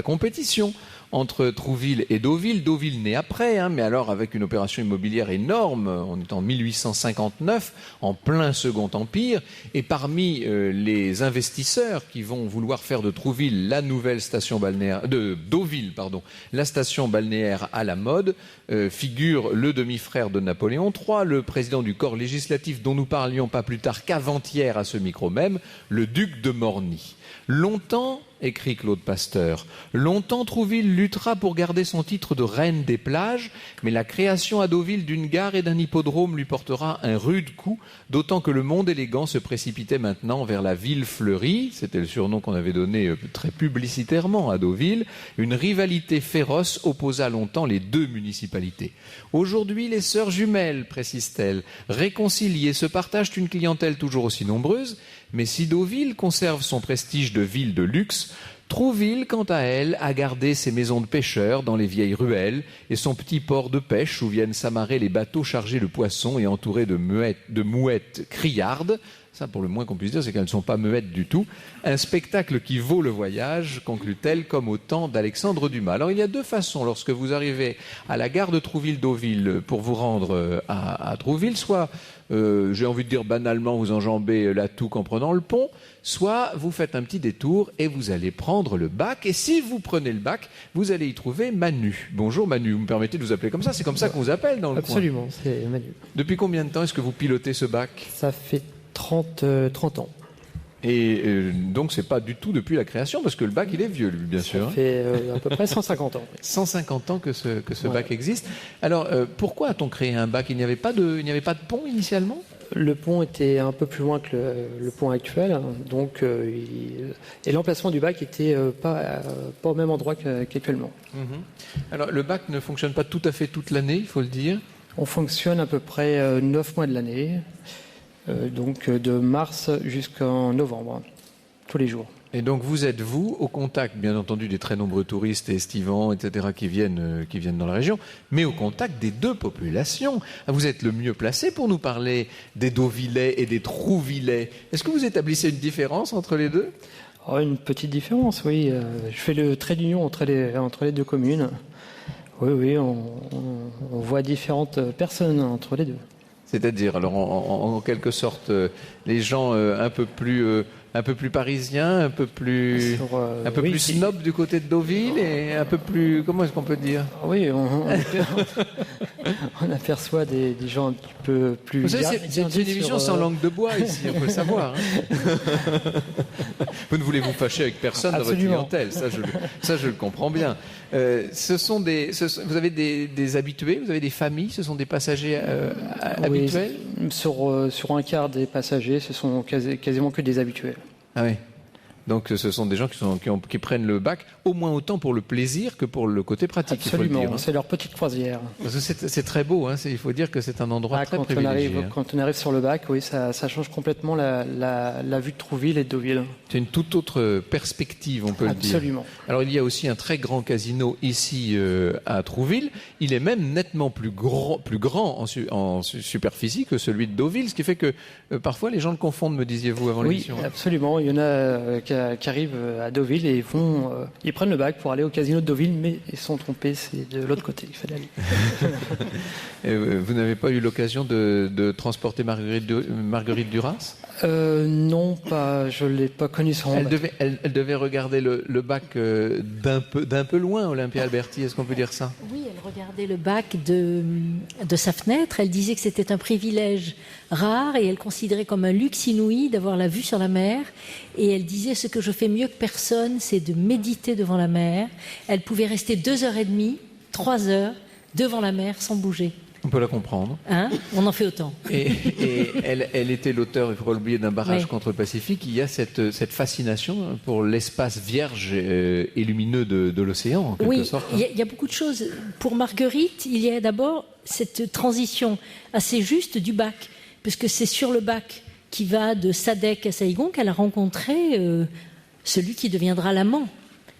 compétition entre Trouville et Deauville. Deauville naît après, mais alors avec une opération immobilière énorme. On est en 1859, en plein Second Empire. Et parmi les investisseurs qui vont vouloir faire de Trouville la nouvelle station balnéaire, de Deauville, pardon, la station balnéaire à la mode, figure le demi-frère de Napoléon III, le président du corps législatif dont nous parlions pas plus tard qu'avant-hier à ce micro même, le duc de Morny. Longtemps, écrit Claude Pasteur, longtemps Trouville luttera pour garder son titre de reine des plages, mais la création à Deauville d'une gare et d'un hippodrome lui portera un rude coup, d'autant que le monde élégant se précipitait maintenant vers la ville fleurie, c'était le surnom qu'on avait donné très publicitairement à Deauville. Une rivalité féroce opposa longtemps les deux municipalités. Aujourd'hui, les sœurs jumelles, précise-t-elle, réconciliées, se partagent une clientèle toujours aussi nombreuse, mais si Deauville conserve son prestige de ville de luxe, Trouville, quant à elle, a gardé ses maisons de pêcheurs dans les vieilles ruelles et son petit port de pêche où viennent s'amarrer les bateaux chargés de poissons et entourés de mouettes criardes. Ça, pour le moins qu'on puisse dire, c'est qu'elles ne sont pas muettes du tout. Un spectacle qui vaut le voyage, conclut-elle, comme au temps d'Alexandre Dumas. Alors, il y a deux façons lorsque vous arrivez à la gare de Trouville-Deauville pour vous rendre à Trouville. Soit, j'ai envie de dire banalement, vous enjambez la Touques en prenant le pont. Soit, vous faites un petit détour et vous allez prendre le bac. Et si vous prenez le bac, vous allez y trouver Manu. Bonjour Manu, vous me permettez de vous appeler comme ça? C'est comme ça qu'on vous appelle dans le coin. Absolument, c'est Manu. Depuis combien de temps est-ce que vous pilotez ce bac? Ça fait 30 ans. Et donc, c'est pas du tout depuis la création, parce que le bac, il est vieux, lui, bien sûr. Ça fait à peu près 150 ans. 150 ans que ce bac existe. Alors, pourquoi a-t-on créé un bac? Il n'y avait pas de pont initialement? Le pont était un peu plus loin que le pont actuel, donc et l'emplacement du bac était pas au même endroit qu'actuellement. Alors, le bac ne fonctionne pas tout à fait toute l'année, il faut le dire. On fonctionne à peu près 9 mois de l'année. Donc de mars jusqu'en novembre, tous les jours. Et donc vous êtes, au contact, bien entendu, des très nombreux touristes et estivants, etc., qui viennent dans la région, mais au contact des deux populations. Vous êtes le mieux placé pour nous parler des Deauvillais et des Trouvillais. Est-ce que vous établissez une différence entre les deux? Une petite différence, oui. Je fais le trait d'union entre les deux communes. Oui, on voit différentes personnes entre les deux. C'est-à-dire, alors en quelque sorte, les gens un peu plus parisiens, un peu plus snob du côté de Deauville et un peu plus, comment est-ce qu'on peut dire? Oui, on aperçoit des gens un petit peu plus... Vous savez, c'est une émission sans langue de bois ici, on peut le savoir. Vous ne voulez vous fâcher avec personne dans votre clientèle, ça je le comprends bien. Vous avez des habitués, vous avez des familles, ce sont des passagers habituels? Sur un quart des passagers, ce sont quasiment que des habitués. Ah oui. Donc ce sont des gens qui prennent le bac au moins autant pour le plaisir que pour le côté pratique. Absolument, il faut le dire, hein. C'est leur petite croisière. Parce que c'est très beau, hein. Il faut dire que c'est un endroit très privilégié. Quand on arrive sur le bac, oui, ça change complètement la vue de Trouville et de Deauville. C'est une toute autre perspective, on peut le dire. Absolument. Alors il y a aussi un très grand casino ici à Trouville. Il est même nettement plus grand en superficie que celui de Deauville, ce qui fait que parfois les gens le confondent, me disiez-vous avant l'émission. Oui, absolument. Il y en a qui arrivent à Deauville et ils prennent le bac pour aller au casino de Deauville, mais ils sont trompés, c'est de l'autre côté, il fallait aller. Vous n'avez pas eu l'occasion de transporter Marguerite Duras ? Non, je ne l'ai pas connue sur mon bac. Elle devait regarder le bac d'un peu loin, Olympia Alberti, est-ce qu'on peut dire ça ? Oui, elle regardait le bac de sa fenêtre, elle disait que c'était un privilège rare et elle considérait comme un luxe inouï d'avoir la vue sur la mer, et elle disait ce que je fais mieux que personne, c'est de méditer devant la mer. Elle pouvait rester 2h30, 3h devant la mer sans bouger. On peut la comprendre. Hein ? On en fait autant. Et elle était l'auteur, il ne faut pas l'oublier, d'un barrage contre le Pacifique. Il y a cette fascination pour l'espace vierge et lumineux de l'océan, en quelque sorte. Oui, il y a beaucoup de choses. Pour Marguerite, il y a d'abord cette transition assez juste du bac, puisque c'est sur le bac qui va de Sadek à Saïgon qu'elle a rencontré celui qui deviendra l'amant.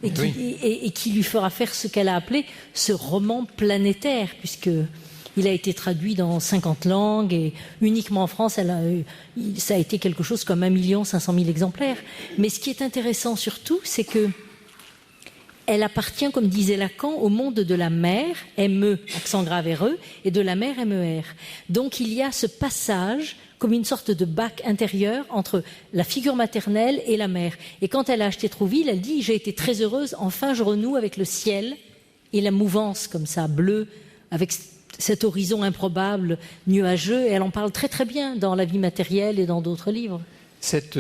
Et qui lui fera faire ce qu'elle a appelé ce roman planétaire, puisqu'il a été traduit dans 50 langues et uniquement en France, ça a été quelque chose comme 1 500 000 exemplaires. Mais ce qui est intéressant surtout, c'est que elle appartient, comme disait Lacan, au monde de la mer, M-E, accent grave R-E, et de la mer, M-E-R. Donc il y a ce passage comme une sorte de bac intérieur entre la figure maternelle et la mer. Et quand elle a acheté Trouville, elle dit « J'ai été très heureuse, enfin je renoue avec le ciel et la mouvance comme ça, bleue, avec cet horizon improbable, nuageux. » Et elle en parle très très bien dans La vie matérielle et dans d'autres livres. Cet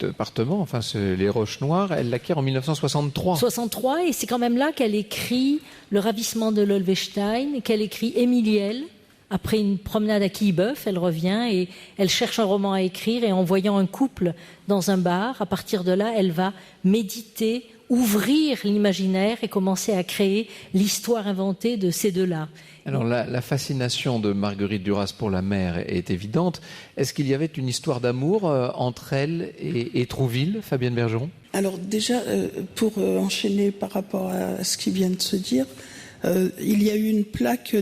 appartement, les Roches Noires, elle l'acquiert en 1963. 63, et c'est quand même là qu'elle écrit Le ravissement de l'Olvestein, qu'elle écrit Émiliel. Après une promenade à Quillebeuf, elle revient et elle cherche un roman à écrire, et en voyant un couple dans un bar, à partir de là, elle va méditer, ouvrir l'imaginaire et commencer à créer l'histoire inventée de ces deux-là. Alors la fascination de Marguerite Duras pour la mer est évidente. Est-ce qu'il y avait une histoire d'amour entre elle et Trouville, Fabienne Bergeron ? Alors déjà, pour enchaîner par rapport à ce qui vient de se dire, il y a eu une plaque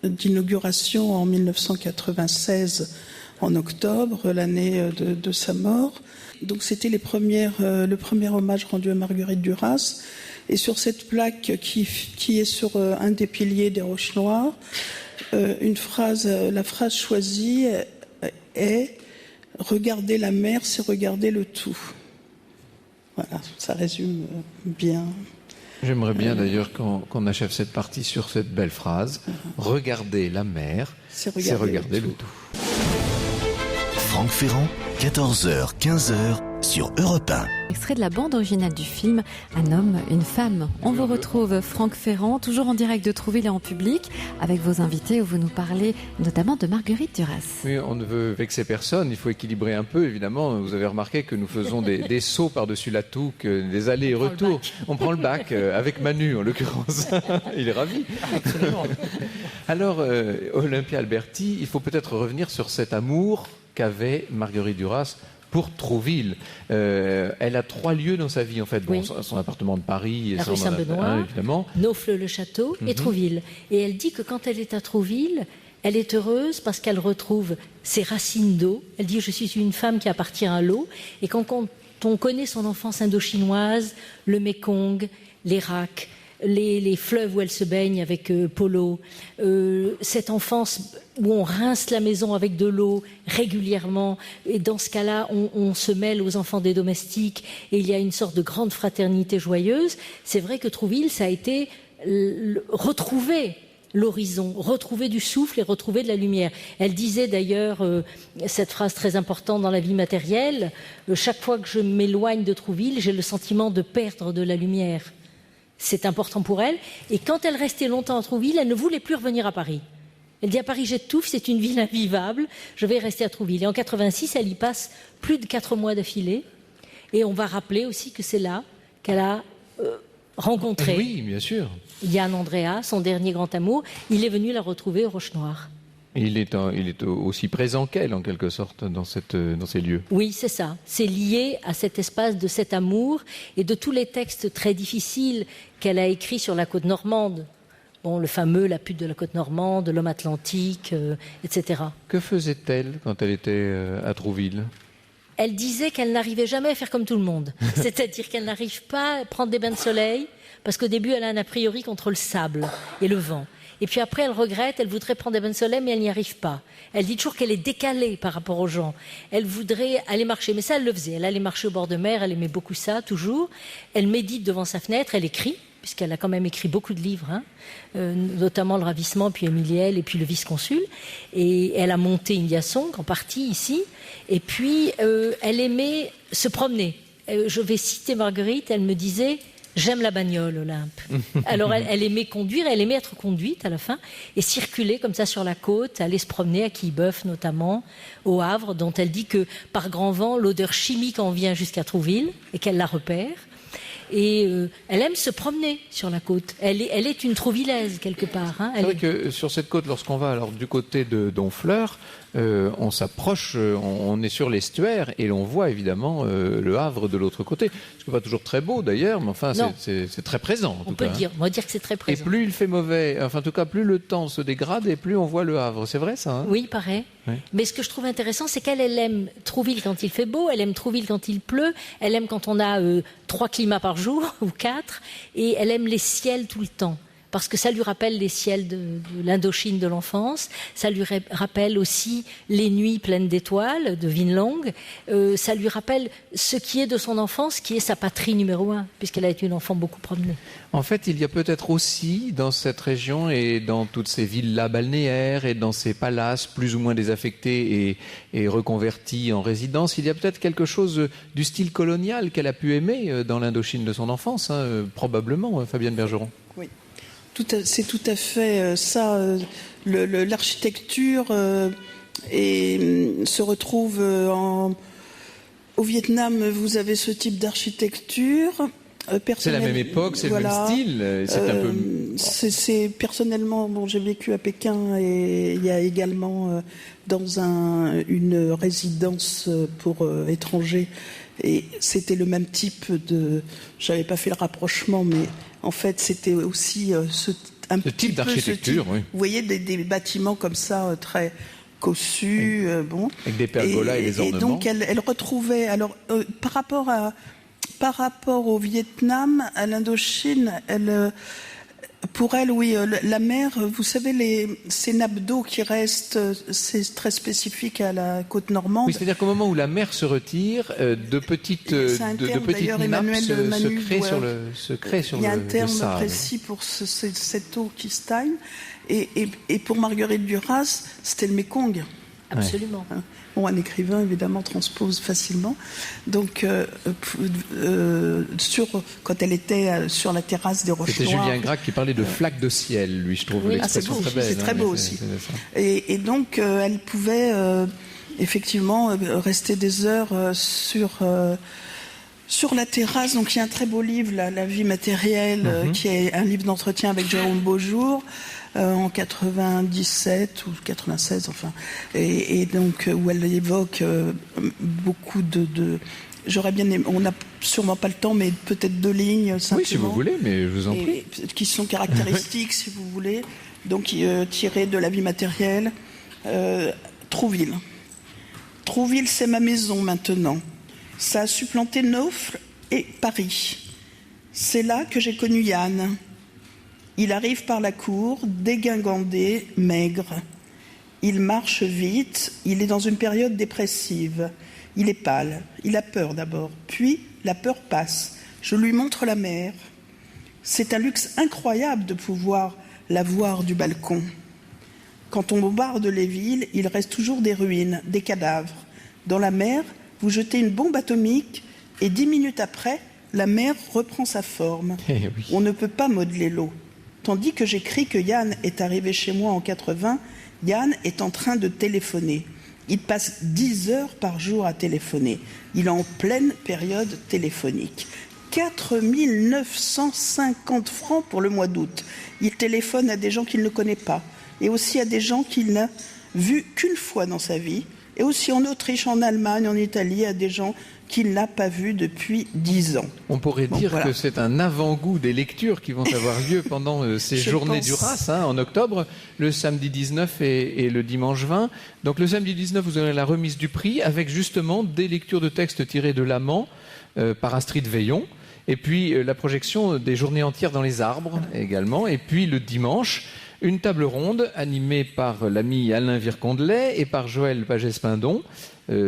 d'inauguration en 1996, en octobre, l'année de sa mort. Donc c'était le premier hommage rendu à Marguerite Duras. Et sur cette plaque qui est sur un des piliers des Roches Noires, la phrase choisie est « Regarder la mer, c'est regarder le tout ». Voilà, ça résume bien. J'aimerais bien d'ailleurs qu'on achève cette partie sur cette belle phrase. Regarder la mer, c'est regarder le tout. Franck Ferrand, 14h, 15h sur Europe 1. Extrait de la bande originale du film Un homme, une femme. On vous retrouve Franck Ferrand, toujours en direct de Trouville et en public, avec vos invités où vous nous parlez notamment de Marguerite Duras. Oui, on ne veut vexer personne, il faut équilibrer un peu, évidemment. Vous avez remarqué que nous faisons des sauts par-dessus la touque, des allers et retours. On prend le bac, avec Manu en l'occurrence. Il est ravi. Absolument. Alors, Olympia Alberti, il faut peut-être revenir sur cet amour qu'avait Marguerite Duras pour Trouville. Elle a 3 lieux dans sa vie, en fait. Bon, son appartement de Paris, la rue Saint-Benoît, évidemment. Naufle-le-Château et Trouville. Et elle dit que quand elle est à Trouville, elle est heureuse parce qu'elle retrouve ses racines d'eau. Elle dit « Je suis une femme qui appartient à l'eau ». Et quand on connaît son enfance indo-chinoise, le Mékong, l'Irak, les fleuves où elle se baigne avec Polo, cette enfance où on rince la maison avec de l'eau régulièrement, et dans ce cas-là, on se mêle aux enfants des domestiques, et il y a une sorte de grande fraternité joyeuse. C'est vrai que Trouville, ça a été retrouver l'horizon, retrouver du souffle et retrouver de la lumière. Elle disait d'ailleurs cette phrase très importante dans La vie matérielle, chaque fois que je m'éloigne de Trouville, j'ai le sentiment de perdre de la lumière. C'est important pour elle. Et quand elle restait longtemps à Trouville, elle ne voulait plus revenir à Paris. Elle dit à Paris, j'étouffe, c'est une ville invivable, je vais rester à Trouville. Et en 86, elle y passe plus de 4 mois d'affilée. Et on va rappeler aussi que c'est là qu'elle a rencontré bien sûr. Yann Andrea, son dernier grand amour. Il est venu la retrouver aux Roches Noires. Il est aussi présent qu'elle, en quelque sorte, dans ces lieux. Oui, c'est ça. C'est lié à cet espace de cet amour et de tous les textes très difficiles qu'elle a écrits sur la côte normande. Bon, le fameux La pute de la côte normande, L'homme atlantique, etc. Que faisait-elle quand elle était à Trouville ? Elle disait qu'elle n'arrivait jamais à faire comme tout le monde. C'est-à-dire qu'elle n'arrive pas à prendre des bains de soleil, parce qu'au début, elle a un a priori contre le sable et le vent. Et puis après, elle regrette, elle voudrait prendre des bains de soleil, mais elle n'y arrive pas. Elle dit toujours qu'elle est décalée par rapport aux gens. Elle voudrait aller marcher, mais ça, elle le faisait. Elle allait marcher au bord de mer, elle aimait beaucoup ça, toujours. Elle médite devant sa fenêtre, elle écrit, puisqu'elle a quand même écrit beaucoup de livres, notamment Le Ravissement, puis Émiliel, et puis Le Vice-Consul. Et elle a monté une Song, en partie, ici. Et puis, elle aimait se promener. Je vais citer Marguerite, elle me disait... J'aime la bagnole, Olympe. Alors, elle aimait conduire, elle aimait être conduite à la fin, et circuler comme ça sur la côte, aller se promener à Quillebeuf notamment, au Havre, dont elle dit que par grand vent, l'odeur chimique en vient jusqu'à Trouville, et qu'elle la repère. Et elle aime se promener sur la côte. Elle est une Trouvillaise, quelque part. C'est vrai que sur cette côte, lorsqu'on va alors du côté de Donfleur, on s'approche, on est sur l'estuaire et l'on voit évidemment le Havre de l'autre côté. Ce n'est pas toujours très beau d'ailleurs, mais enfin c'est très présent. On peut dire que c'est très présent. Et plus il fait mauvais, enfin en tout cas plus le temps se dégrade et plus on voit le Havre. C'est vrai ça Oui, il paraît. Oui. Mais ce que je trouve intéressant, c'est qu'elle aime Trouville quand il fait beau, elle aime Trouville quand il pleut, elle aime quand on a 3 climats par jour ou 4, et elle aime les ciels tout le temps. Parce que ça lui rappelle les ciels de l'Indochine de l'enfance, ça lui rappelle aussi les nuits pleines d'étoiles de Vinlang, ça lui rappelle ce qui est de son enfance, qui est sa patrie numéro 1, puisqu'elle a été une enfant beaucoup promenée. En fait, il y a peut-être aussi dans cette région et dans toutes ces villas balnéaires et dans ces palaces plus ou moins désaffectés et reconvertis en résidence, il y a peut-être quelque chose du style colonial qu'elle a pu aimer dans l'Indochine de son enfance, probablement, Fabienne Bergeron. Oui. C'est tout à fait ça. L'architecture se retrouve au Vietnam. Vous avez ce type d'architecture. C'est la même époque, c'est le même style. C'est personnellement, bon, j'ai vécu à Pékin et il y a également dans une résidence pour étrangers. Et c'était le même type de... J'avais pas fait le rapprochement, mais en fait, c'était aussi ce type d'architecture, oui. Vous voyez des bâtiments comme ça, très cossus, bon. Avec des pergolas et des ornements. Et donc, elle retrouvait... Alors, par rapport au Vietnam, à l'Indochine, pour elle, oui, la mer, vous savez, ces nappes d'eau qui restent, c'est très spécifique à la côte normande. Oui, c'est-à-dire qu'au moment où la mer se retire, de petites nappes se créent sur le sable. Il y a un terme précis pour cette eau qui stagne. Et pour Marguerite Duras, c'était le Mékong. Absolument. Ouais. Bon, un écrivain, évidemment, transpose facilement. Donc, quand elle était sur la terrasse des Roches Noires... C'était Julien Gracq qui parlait de flaques de ciel, lui, je trouve l'expression très belle. C'est très beau aussi. Et donc, elle pouvait effectivement rester des heures sur la terrasse. Donc, il y a un très beau livre, La vie matérielle, qui est un livre d'entretien avec Jérôme Beaujour, en 97 ou 96, enfin, et donc où elle évoque beaucoup de j'aurais bien aimé, on n'a sûrement pas le temps, mais peut-être 2 lignes simplement. Oui, si vous voulez, mais je vous en prie. Qui sont caractéristiques, si vous voulez, donc tirées de La vie matérielle. Trouville. Trouville, c'est ma maison maintenant. Ça a supplanté Naufle et Paris. C'est là que j'ai connu Yann. Il arrive par la cour, dégingandé, maigre. Il marche vite, il est dans une période dépressive. Il est pâle, il a peur d'abord, puis la peur passe. Je lui montre la mer. C'est un luxe incroyable de pouvoir la voir du balcon. Quand on bombarde les villes, il reste toujours des ruines, des cadavres. Dans la mer, vous jetez une bombe atomique et 10 minutes après, la mer reprend sa forme. On ne peut pas modeler l'eau. Tandis que j'écris que Yann est arrivé chez moi en 80, Yann est en train de téléphoner. Il passe 10 heures par jour à téléphoner. Il est en pleine période téléphonique. 4 950 francs pour le mois d'août. Il téléphone à des gens qu'il ne connaît pas et aussi à des gens qu'il n'a vus qu'une fois dans sa vie, et aussi en Autriche, en Allemagne, en Italie, à des gens qu'il n'a pas vus depuis 10 ans. On pourrait dire que c'est un avant-goût des lectures qui vont avoir lieu pendant ces journées du RAS, en octobre, le samedi 19 et le dimanche 20. Donc le samedi 19, vous aurez la remise du prix avec justement des lectures de textes tirés de l'Amant par Astrid Veillon. Et puis la projection des journées entières dans les arbres également. Et puis le dimanche, une table ronde animée par l'ami Alain Vircondelet et par Joël Pagès-Pindon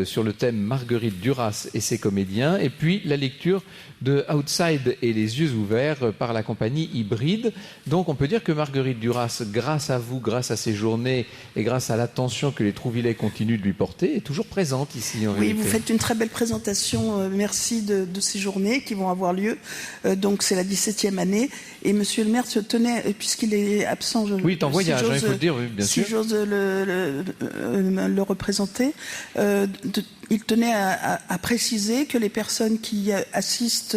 sur le thème Marguerite Duras et ses comédiens. Et puis la lecture de Outside et les yeux ouverts par la compagnie Hybride. Donc on peut dire que Marguerite Duras, grâce à vous, grâce à ces journées et grâce à l'attention que les Trouvillais continuent de lui porter, est toujours présente ici en réalité. Oui, vous faites une très belle présentation. Merci de ces journées qui vont avoir lieu. Donc c'est la 17e année. Et Monsieur le maire se tenait, puisqu'il est absent... Oui, il est en voyage, il faut le dire, oui, bien sûr. Si j'ose le représenter, il tenait à préciser que les personnes qui assistent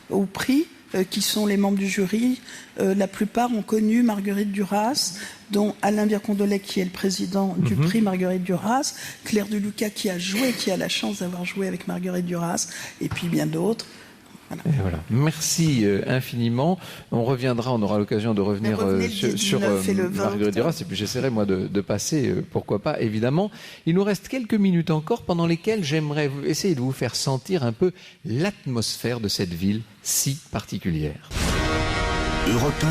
au prix, qui sont les membres du jury, la plupart ont connu Marguerite Duras, dont Alain Vircondelet, qui est le président du prix Marguerite Duras, Claire Duluca, qui a la chance d'avoir joué avec Marguerite Duras, et puis bien d'autres. Voilà. Et voilà. Merci infiniment. On aura l'occasion de revenir sur Marguerite Duras, et puis j'essaierai moi de passer, pourquoi pas, évidemment. Il nous reste quelques minutes encore pendant lesquelles j'aimerais essayer de vous faire sentir un peu l'atmosphère de cette ville si particulière. Europe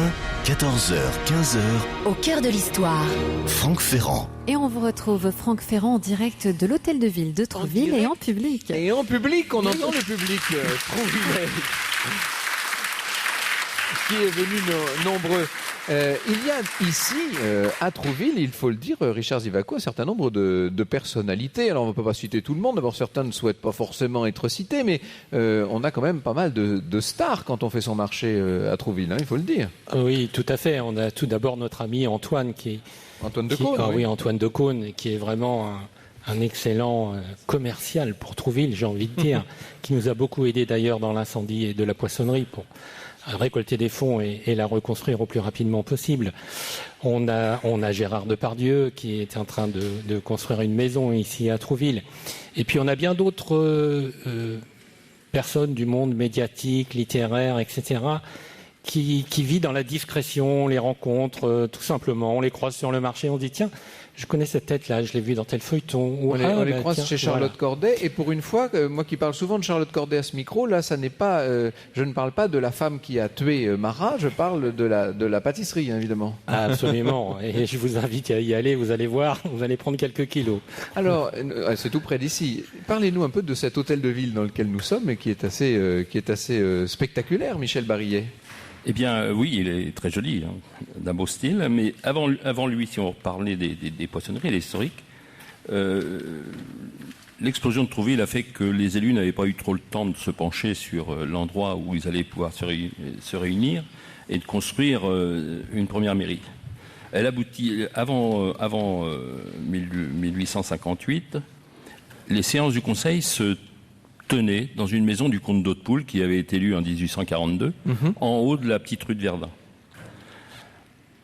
1, 14h, 15h. Au cœur de l'histoire. Franck Ferrand. Et on vous retrouve, Franck Ferrand, en direct de l'hôtel de ville de Trouville et en public. Et en public, on entend le public trouvillais qui est venu nombreux. Il y a ici, à Trouville, il faut le dire, Richard Zivaco, un certain nombre de personnalités. Alors, on ne peut pas citer tout le monde. D'abord, certains ne souhaitent pas forcément être cités, mais on a quand même pas mal de stars quand on fait son marché à Trouville, il faut le dire. Oui, tout à fait. On a tout d'abord notre ami Antoine Antoine Decaune. Oui, Antoine Decaune, qui est vraiment un excellent commercial pour Trouville, j'ai envie de dire, qui nous a beaucoup aidé d'ailleurs dans l'incendie de la poissonnerie pour récolter des fonds et la reconstruire au plus rapidement possible. On a Gérard Depardieu qui est en train de construire une maison ici à Trouville. Et puis on a bien d'autres personnes du monde médiatique, littéraire, etc., qui vit dans la discrétion, on les rencontre tout simplement, on les croise sur le marché, on dit tiens, je connais cette tête-là, je l'ai vue dans tel feuilleton. On les croise chez Charlotte Corday, et pour une fois, moi qui parle souvent de Charlotte Corday à ce micro, là, ça n'est pas, je ne parle pas de la femme qui a tué Marat, je parle de la pâtisserie, évidemment. Absolument, et je vous invite à y aller, vous allez voir, vous allez prendre quelques kilos. Alors, c'est tout près d'ici. Parlez-nous un peu de cet hôtel de ville dans lequel nous sommes, et qui est assez spectaculaire, Michel Barillet. Eh bien, oui, il est très joli, d'un beau style. Mais avant lui, si on parlait des poissonneries, l'historique, l'explosion de Trouville a fait que les élus n'avaient pas eu trop le temps de se pencher sur l'endroit où ils allaient pouvoir se réunir et de construire une première mairie. Elle aboutit avant 1858. Les séances du Conseil se tenait dans une maison du comte d'Hautpoul qui avait été élu en 1842, en haut de la petite rue de Verdun.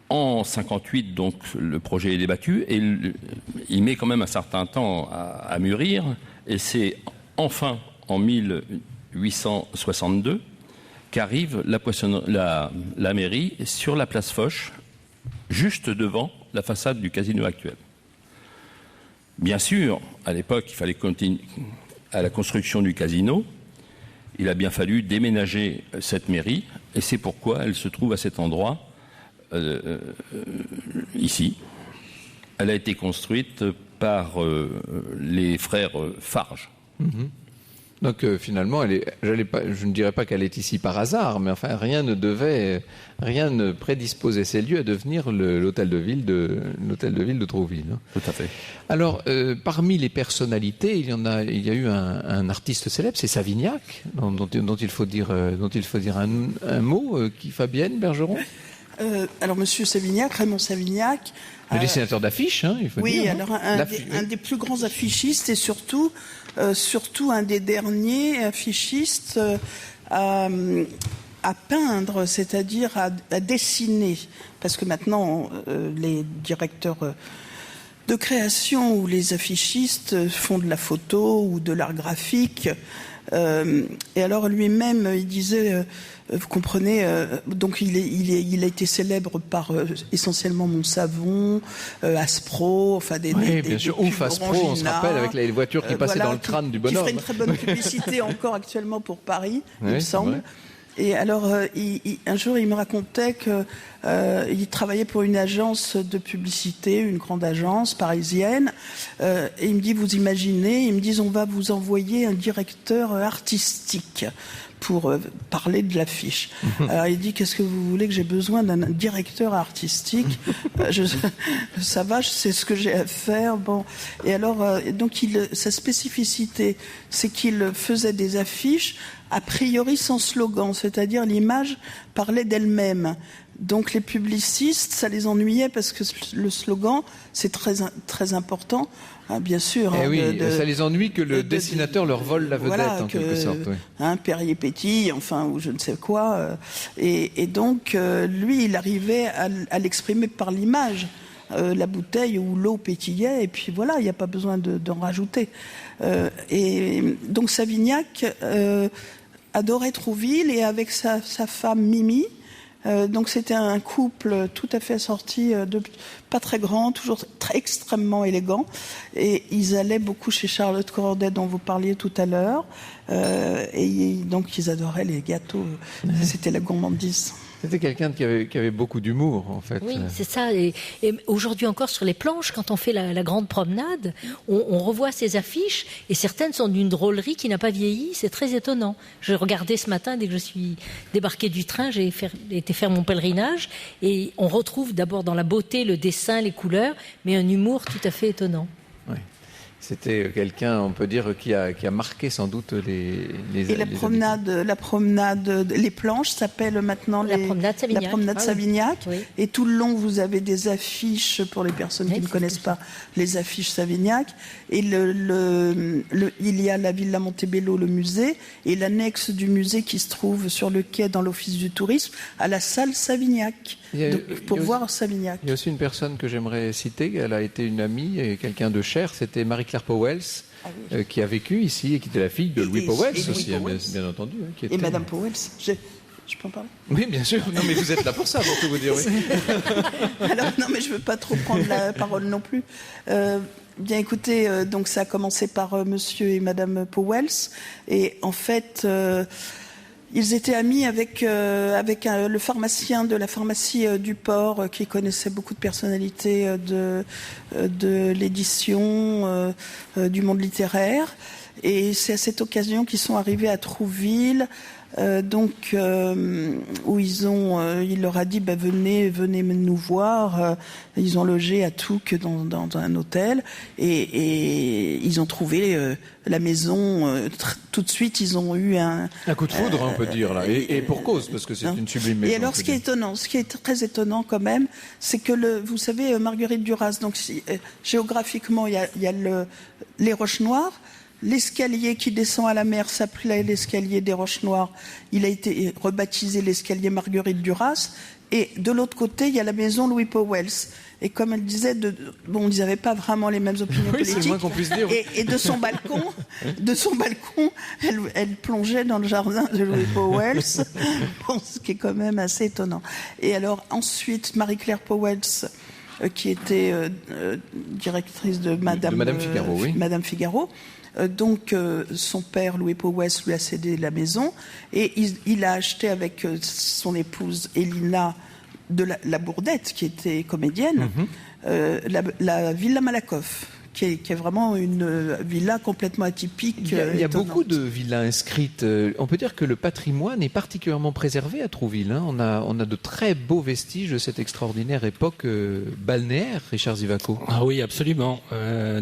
En 58, donc, le projet est débattu et il met quand même un certain temps à mûrir. Et c'est enfin en 1862 qu'arrive la mairie sur la place Foch, juste devant la façade du casino actuel. Bien sûr, à l'époque, il fallait continuer à la construction du casino, il a bien fallu déménager cette mairie, et c'est pourquoi elle se trouve à cet endroit, ici. Elle a été construite par les frères Farge. Donc finalement, je ne dirais pas qu'elle est ici par hasard, mais enfin rien ne prédisposait ces lieux à devenir l'hôtel de ville de Trouville. Tout à fait. Alors parmi les personnalités, il y a eu un artiste célèbre, c'est Savignac, dont il faut dire un mot. Fabienne Bergeron. Alors, Monsieur Savignac, Raymond Savignac. Le dessinateur d'affiches, il faut dire. Oui, alors un des plus grands affichistes et surtout un des derniers affichistes à peindre, c'est-à-dire à dessiner. Parce que maintenant, les directeurs de création ou les affichistes font de la photo ou de l'art graphique. Et alors lui-même, il disait, vous comprenez, donc il a été célèbre par essentiellement Monsavon, Aspro, enfin des bien sûr, ouf, Aspro, on se rappelle avec les voitures qui passaient dans le crâne du bonhomme. Qui ferait une très bonne publicité encore actuellement pour Paris, il me semble. Ouais. Et alors, un jour, il me racontait qu'il travaillait pour une agence de publicité, une grande agence parisienne. Et il me dit, vous imaginez, ils me disent, on va vous envoyer un directeur artistique pour parler de l'affiche. Alors il dit, qu'est-ce que vous voulez, que j'ai besoin d'un directeur artistique? Ça va, je sais ce que j'ai à faire. Bon. Et alors, donc sa spécificité, c'est qu'il faisait des affiches a priori sans slogan, c'est-à-dire l'image parlait d'elle-même. Donc les publicistes, ça les ennuyait parce que le slogan, c'est très, très important. Bien sûr. Ça les ennuie que le dessinateur leur vole la vedette, en quelque sorte. Oui. Perrier Petit, enfin, ou je ne sais quoi. Et donc, lui, il arrivait à l'exprimer par l'image. La bouteille où l'eau pétillait, et puis voilà, il n'y a pas besoin d'en rajouter. Et donc, Savignac adorait Trouville, et avec sa femme Mimi, donc c'était un couple tout à fait assorti, pas très grand, toujours extrêmement élégant, et ils allaient beaucoup chez Charlotte Corday dont vous parliez tout à l'heure, et donc ils adoraient les gâteaux, c'était la gourmandise. C'était quelqu'un qui avait beaucoup d'humour, en fait. Oui, c'est ça. Et aujourd'hui encore, sur les planches, quand on fait la grande promenade, on revoit ces affiches, et certaines sont d'une drôlerie qui n'a pas vieilli. C'est très étonnant. Je regardais ce matin, dès que je suis débarquée du train, j'ai été faire mon pèlerinage, et on retrouve d'abord dans la beauté, le dessin, les couleurs, mais un humour tout à fait étonnant. Oui. C'était quelqu'un, on peut dire, qui a marqué sans doute les Et la promenade, les planches s'appellent maintenant la promenade Savignac. Oui. Et tout le long, vous avez des affiches, pour les personnes qui ne connaissent pas les affiches Savignac. Et il y a la Villa Montebello, le musée, et l'annexe du musée qui se trouve sur le quai dans l'office du tourisme, à la salle Savignac, pour voir Savignac. Il y a aussi une personne que j'aimerais citer, elle a été une amie et quelqu'un de cher, c'était Marie-Claire Powells, qui a vécu ici et qui était la fille de Louis Powells aussi, bien entendu. Et Madame Powells, je peux en parler? Oui, bien sûr. Non, mais vous êtes là pour ça, pour tout vous dire. Oui. Alors, non, mais je ne veux pas trop prendre la parole non plus. Bien, écoutez, donc ça a commencé par Monsieur et Madame Powells, et en fait, ils étaient amis avec le pharmacien de la pharmacie du port, qui connaissait beaucoup de personnalités de l'édition, du monde littéraire, et c'est à cette occasion qu'ils sont arrivés à Trouville. Où il leur a dit venez nous voir. Ils ont logé à Touques dans un hôtel, et ils ont trouvé la maison tout de suite. Ils ont eu un coup de foudre, on peut dire là, et pour cause, parce que c'est une sublime maison. Et alors, ce qui est très étonnant quand même, c'est que vous savez, Marguerite Duras. Donc géographiquement, il y a les Roches Noires. L'escalier qui descend à la mer s'appelait l'escalier des Roches Noires. Il a été rebaptisé l'escalier Marguerite Duras. Et de l'autre côté, il y a la maison Louis Powells. Et comme elle disait, ils n'avaient pas vraiment les mêmes opinions politiques. C'est le moins qu'on puisse dire. Et de son balcon, elle plongeait dans le jardin de Louis Powells. Ce qui est quand même assez étonnant. Et alors ensuite, Marie-Claire Powells, qui était directrice de Madame Figaro, oui. Madame Figaro. Son père, Louis Powells, lui a cédé la maison, et il a acheté avec son épouse Elina de la Bourdette, qui était comédienne, la Villa Malakoff, qui est vraiment une villa complètement atypique. Il y a beaucoup de villas inscrites. On peut dire que le patrimoine est particulièrement préservé à Trouville. On a de très beaux vestiges de cette extraordinaire époque balnéaire, Richard Zivaco. Ah oui, absolument.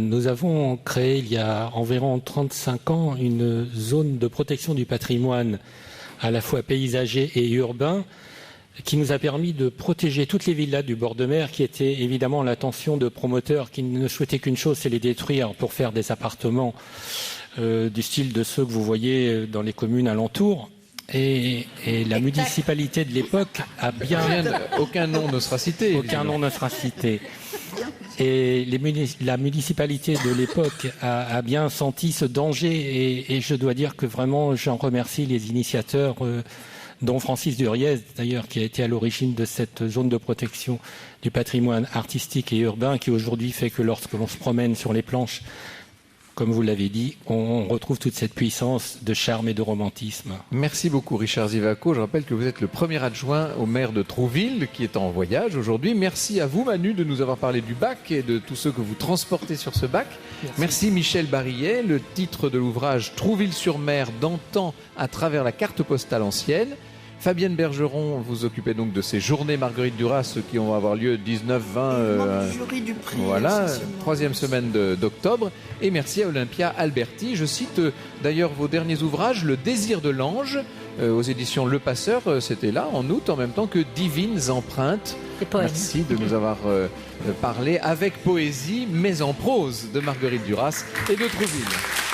Nous avons créé il y a environ 35 ans une zone de protection du patrimoine à la fois paysager et urbain, qui nous a permis de protéger toutes les villas du bord de mer, qui étaient évidemment l'intention de promoteurs qui ne souhaitaient qu'une chose, c'est les détruire pour faire des appartements du style de ceux que vous voyez dans les communes alentours. Et la municipalité de l'époque a bien... Aucun nom ne sera cité. Aucun nom ne sera cité. Et la municipalité de l'époque a bien senti ce danger et je dois dire que vraiment j'en remercie les initiateurs, dont Francis Duriez d'ailleurs, qui a été à l'origine de cette zone de protection du patrimoine artistique et urbain, qui aujourd'hui fait que lorsque l'on se promène sur les planches, comme vous l'avez dit, on retrouve toute cette puissance de charme et de romantisme. Merci beaucoup Richard Zivaco. Je rappelle que vous êtes le premier adjoint au maire de Trouville qui est en voyage aujourd'hui. Merci à vous Manu de nous avoir parlé du bac et de tous ceux que vous transportez sur ce bac. Merci Michel Barillet. Le titre de l'ouvrage Trouville-sur-Mer d'antan à travers la carte postale ancienne. Fabienne Bergeron, vous occupez donc de ces journées Marguerite Duras qui vont avoir lieu 19, 20... du jury du prix. Voilà, troisième semaine d'octobre. Et merci à Olympia Alberti. Je cite d'ailleurs vos derniers ouvrages, Le désir de l'ange, aux éditions Le Passeur. C'était là, en août, en même temps que Divines empreintes. Merci de nous avoir parlé avec poésie, mais en prose, de Marguerite Duras et de Trouville.